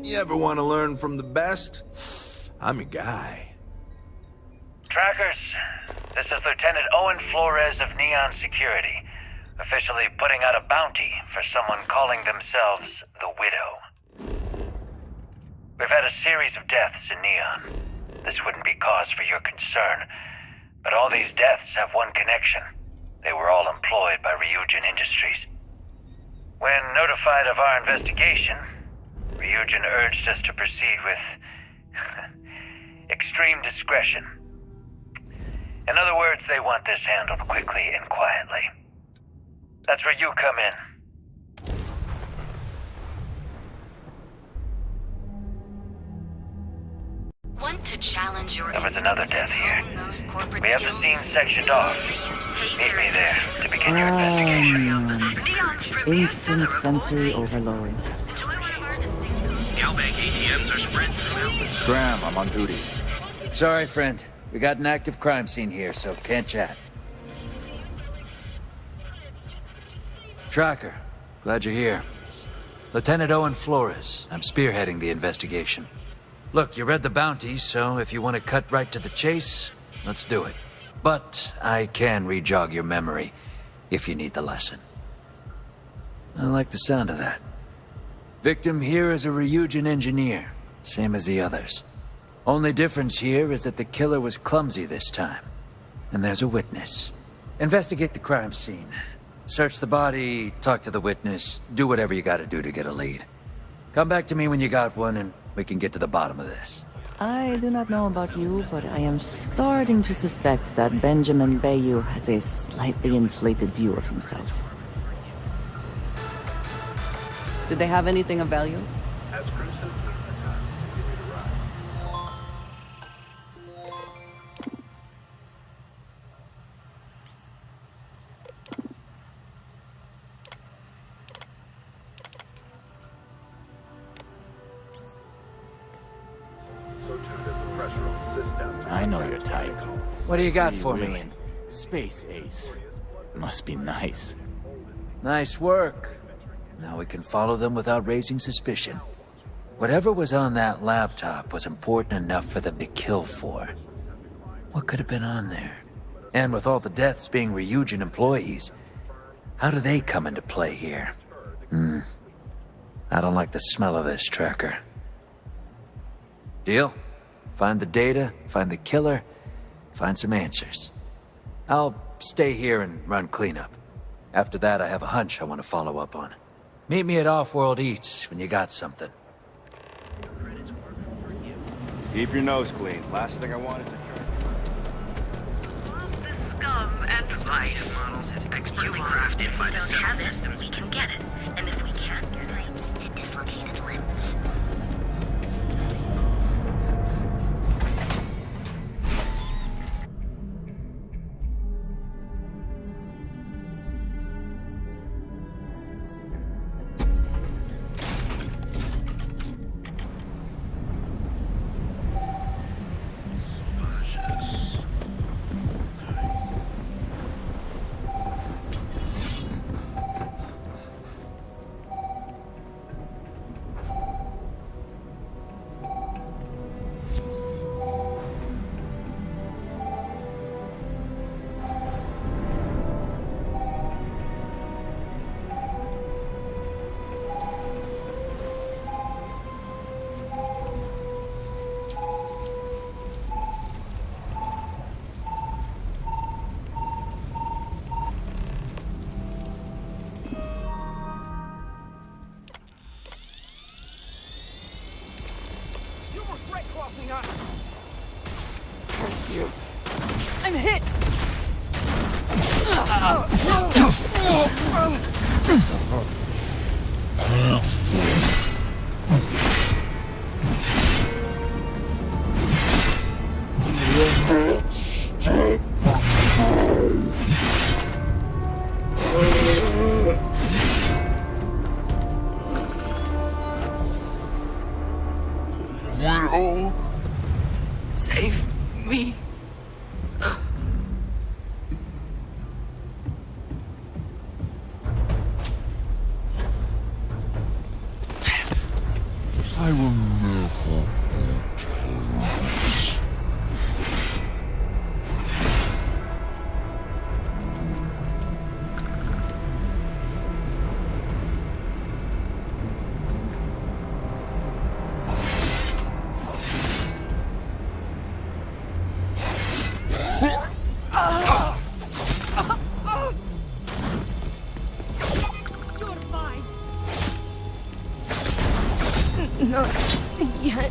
You ever want to learn from the best? I'm your guy. Trackers, this is Lieutenant Owen Flores of Neon Security, officially putting out a bounty for someone calling themselves the Widow. We've had a series of deaths in Neon. This wouldn't be cause for your concern, but all these deaths have one connection. They were all employed by Ryujin Industries. When notified of our investigation, Ryujin urged us to proceed with extreme discretion. In other words, they want this handled quickly and quietly. That's where you come in. Want to challenge your There was another death here. We have the scene sectioned off. Meet me there to begin your investigation. Instant sensory overload. Galbank ATMs are spread throughout. Scram, I'm on duty. Sorry, friend. We got an active crime scene here, so can't chat. Tracker, glad you're here. Lieutenant Owen Flores. I'm spearheading the investigation. Look, you read the bounty, so if you want to cut right to the chase, let's do it. But I can re-jog your memory if you need the lesson. I like the sound of that. Victim here is a Ryujin engineer, same as the others. Only difference here is that the killer was clumsy this time. And there's a witness. Investigate the crime scene. Search the body, talk to the witness, do whatever you gotta do to get a lead. Come back to me when you got one and we can get to the bottom of this. I do not know about you, but I am starting to suspect that Benjamin Bayou has a slightly inflated view of himself. Did they have anything of value? I know your type. What do you got for me? Space Ace. Must be nice. Nice work. Now we can follow them without raising suspicion. Whatever was on that laptop was important enough for them to kill for. What could have been on there? And with all the deaths being Ryujin employees, how do they come into play here? I don't like the smell of this, Tracker. Deal? Find the data, find the killer, find some answers. I'll stay here and run cleanup. After that, I have a hunch I want to follow up on. Meet me at Off-World Eats when you got something. Keep your nose clean. Last thing I want is a Scum and device models is expertly crafted by the seven systems. We can get it. And if we can't, you're going to dislocated limbs. Curse you. I'm hit! Save me. I will Not yet.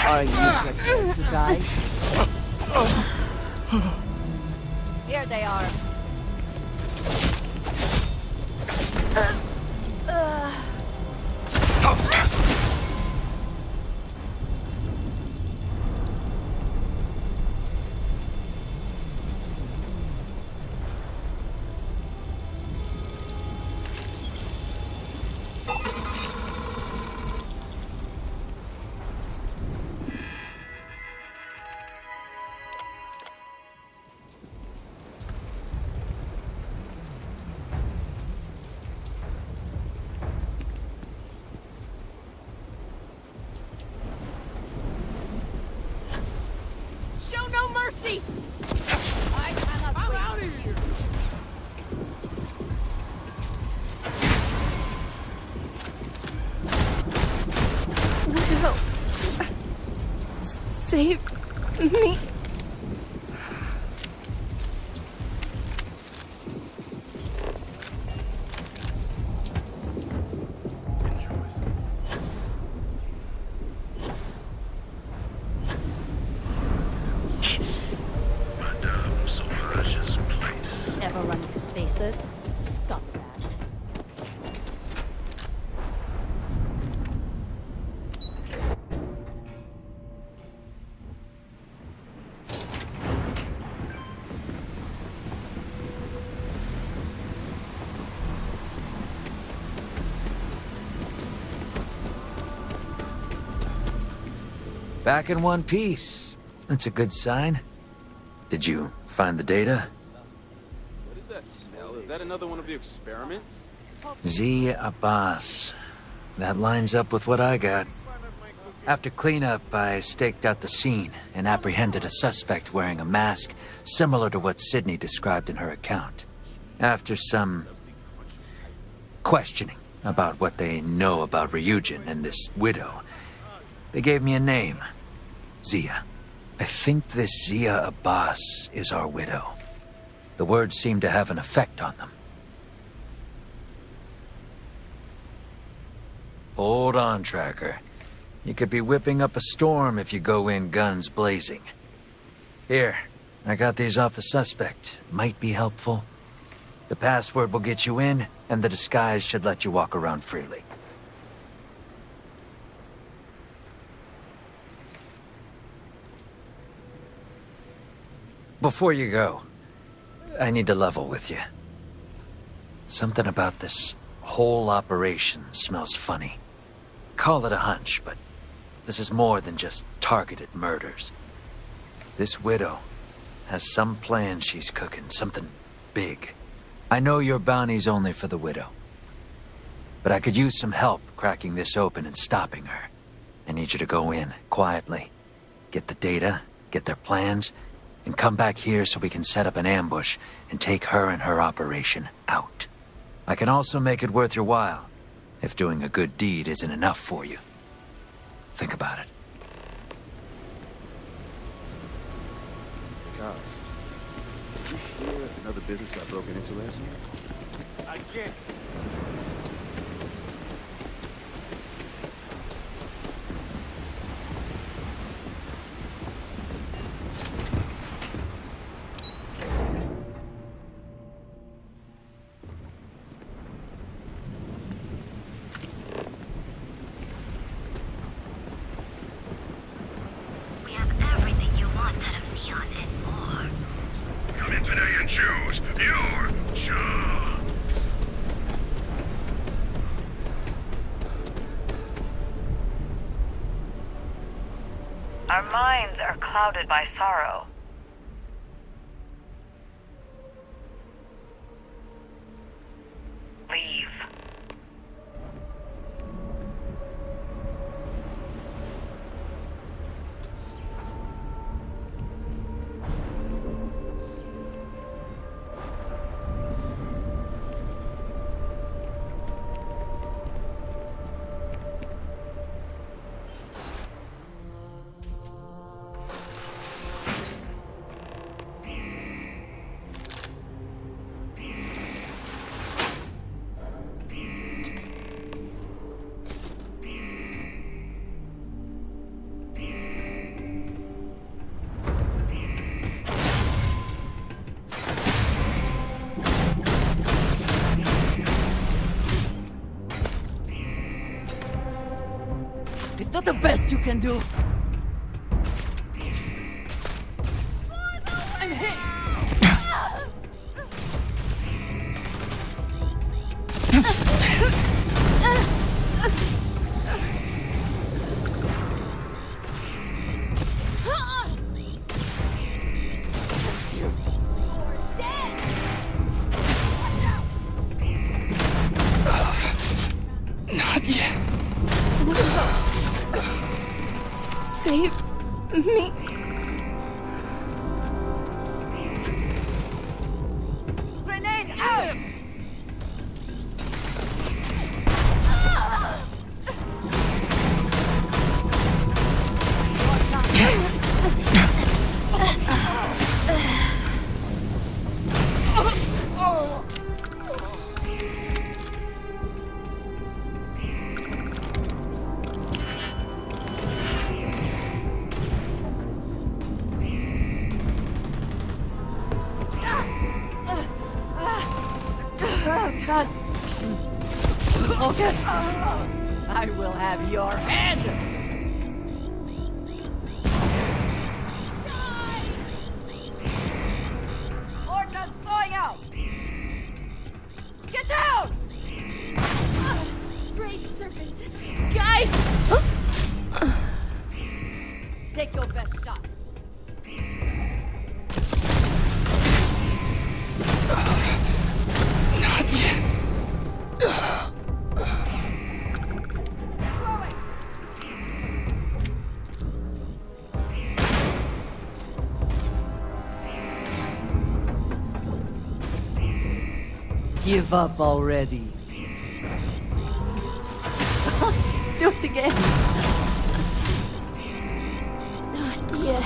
Are you prepared to die? Here they are. Show no mercy! I cannot I'm out of here! Widow. Save me. Ever run into spacers? Scumbags. Back in one piece. That's a good sign. Did you find the data? What is that smell? Is that another one of the experiments? Zia Abbas. That lines up with what I got. After cleanup, I staked out the scene and apprehended a suspect wearing a mask similar to what Sydney described in her account. After some questioning about what they know about Ryujin and this widow, they gave me a name. Zia. I think this Zia Abbas is our widow. The words seem to have an effect on them. Hold on, Tracker. You could be whipping up a storm if you go in guns blazing. Here, I got these off the suspect. Might be helpful. The password will get you in, and the disguise should let you walk around freely. Before you go, I need to level with you. Something about this whole operation smells funny. Call it a hunch, but this is more than just targeted murders. This widow has some plan she's cooking, something big. I know your bounty's only for the widow, but I could use some help cracking this open and stopping her. I need you to go in quietly, get the data, get their plans, and come back here so we can set up an ambush and take her and her operation out. I can also make it worth your while, if doing a good deed isn't enough for you. Think about it. house. Did you hear another business got broken into last night? I can't. We have everything you want out of Neon and more. Come in today and choose your job. Our minds are clouded by sorrow. Leave. It's not the best you can do. I'm hit. Not yet. Save me. Grenade out! God. Focus. I will have your head. Ordnance going out. Get down. Great serpent. Guys! Take your best shot. Not yet. Throw it. Give up already. Do it again. Not yet.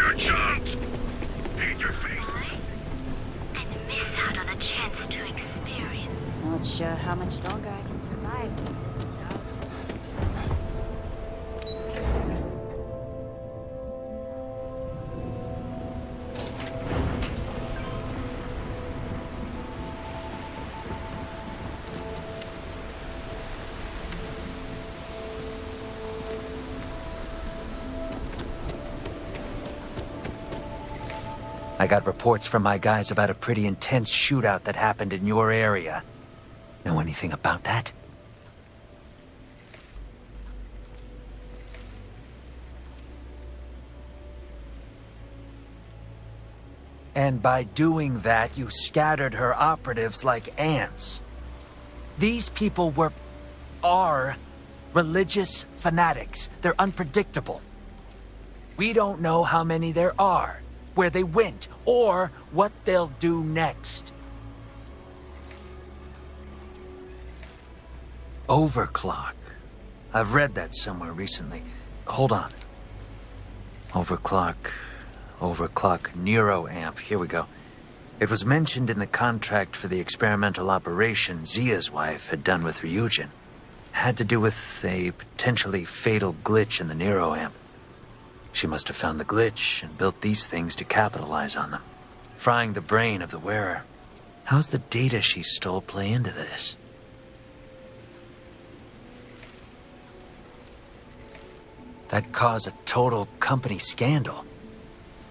your chance! Eat your face! And miss out on a chance to experience. Not sure how much longer I can survive. I got reports from my guys about a pretty intense shootout that happened in your area. Know anything about that? And by doing that, you scattered her operatives like ants. These people are religious fanatics. They're unpredictable. We don't know how many there are, where they went, or what they'll do next. Overclock. I've read that somewhere recently. Hold on. Overclock neuroamp. Here we go. It was mentioned in the contract for the experimental operation Zia's wife had done with Ryujin. Had to do with a potentially fatal glitch in the neuroamp. She must have found the glitch and built these things to capitalize on them, frying the brain of the wearer. How's the data she stole play into this? That'd cause a total company scandal.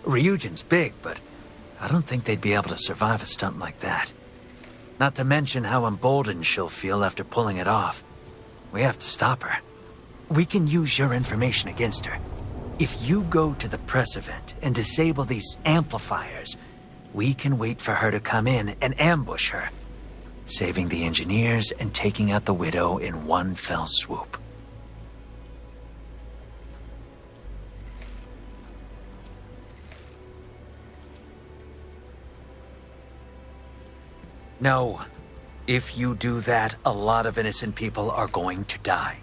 Ryujin's big, but I don't think they'd be able to survive a stunt like that. Not to mention how emboldened she'll feel after pulling it off. We have to stop her. We can use your information against her. If you go to the press event and disable these amplifiers, we can wait for her to come in and ambush her, saving the engineers and taking out the widow in one fell swoop. No. If you do that, a lot of innocent people are going to die.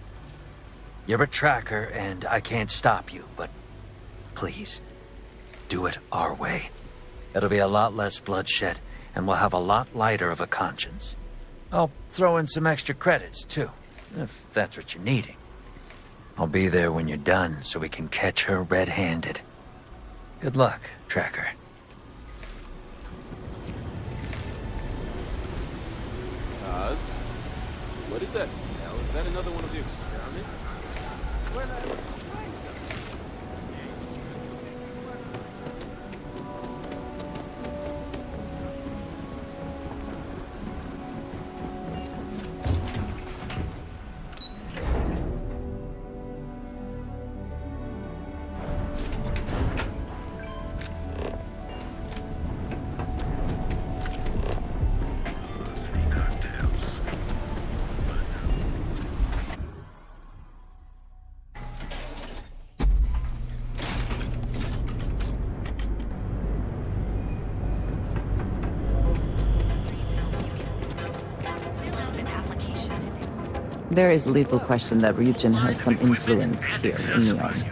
You're a tracker, and I can't stop you, but please, do it our way. It'll be a lot less bloodshed, and we'll have a lot lighter of a conscience. I'll throw in some extra credits, too, if that's what you're needing. I'll be there when you're done, so we can catch her red-handed. Good luck, Tracker. What is that smell? Is that another one of the experiments? Well, I was just trying something. There is little question that Ryujin has some influence here in Neon.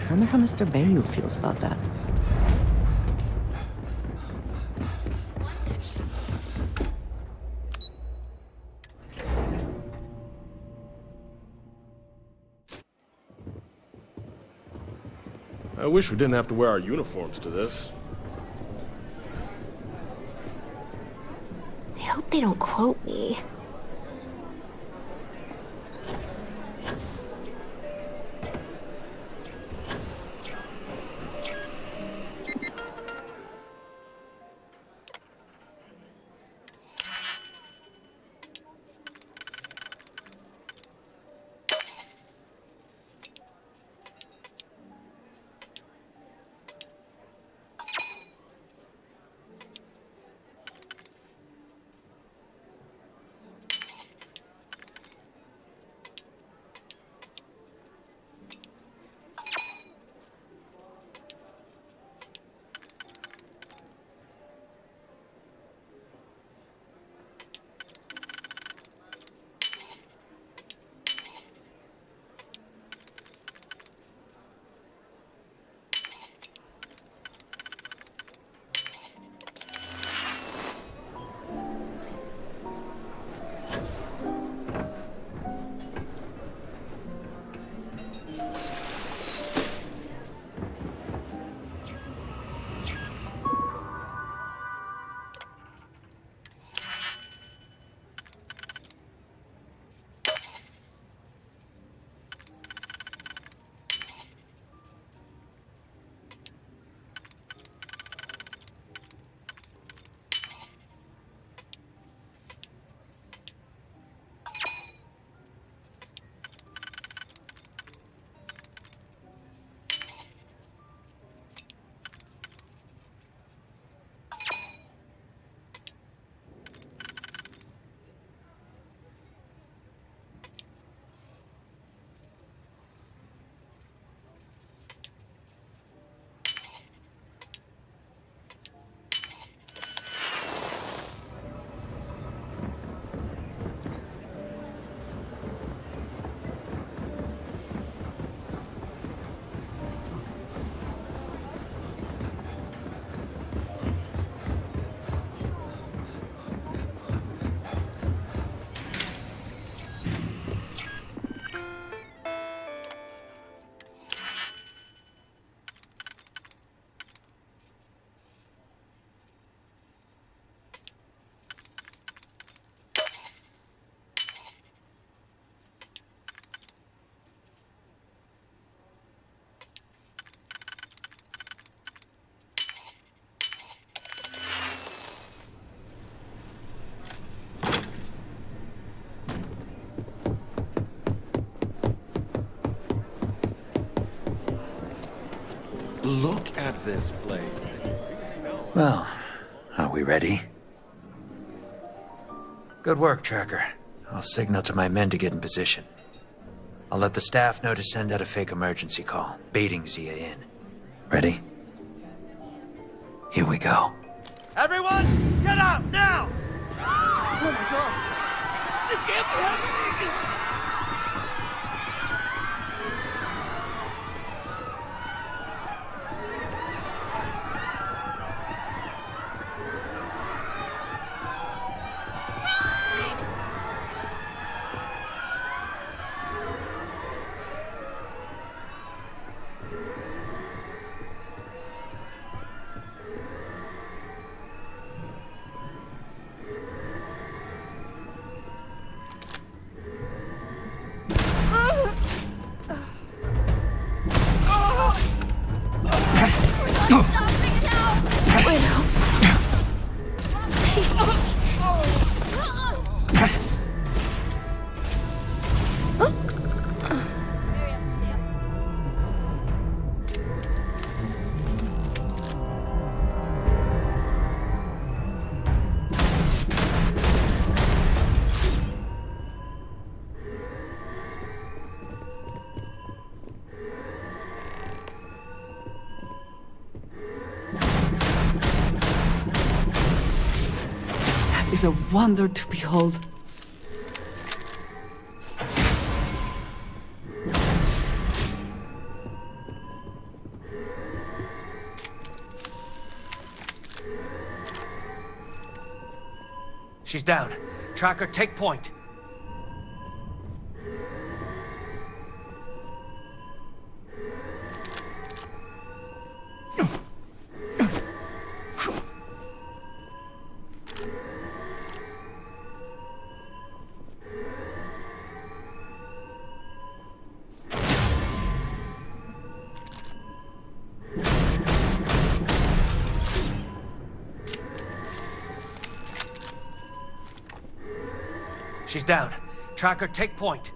Wonder how Mr. Bayu feels about that. I wish we didn't have to wear our uniforms to this. I hope they don't quote me. at this place. Well, are we ready? Good work, Tracker. I'll signal to my men to get in position. I'll let the staff know to send out a fake emergency call, baiting Zia in. Ready? Here we go. Everyone, get out now! Oh my god! This can't be happening! Is a wonder to behold. She's down. Tracker, take point. She's down. Tracker, take point.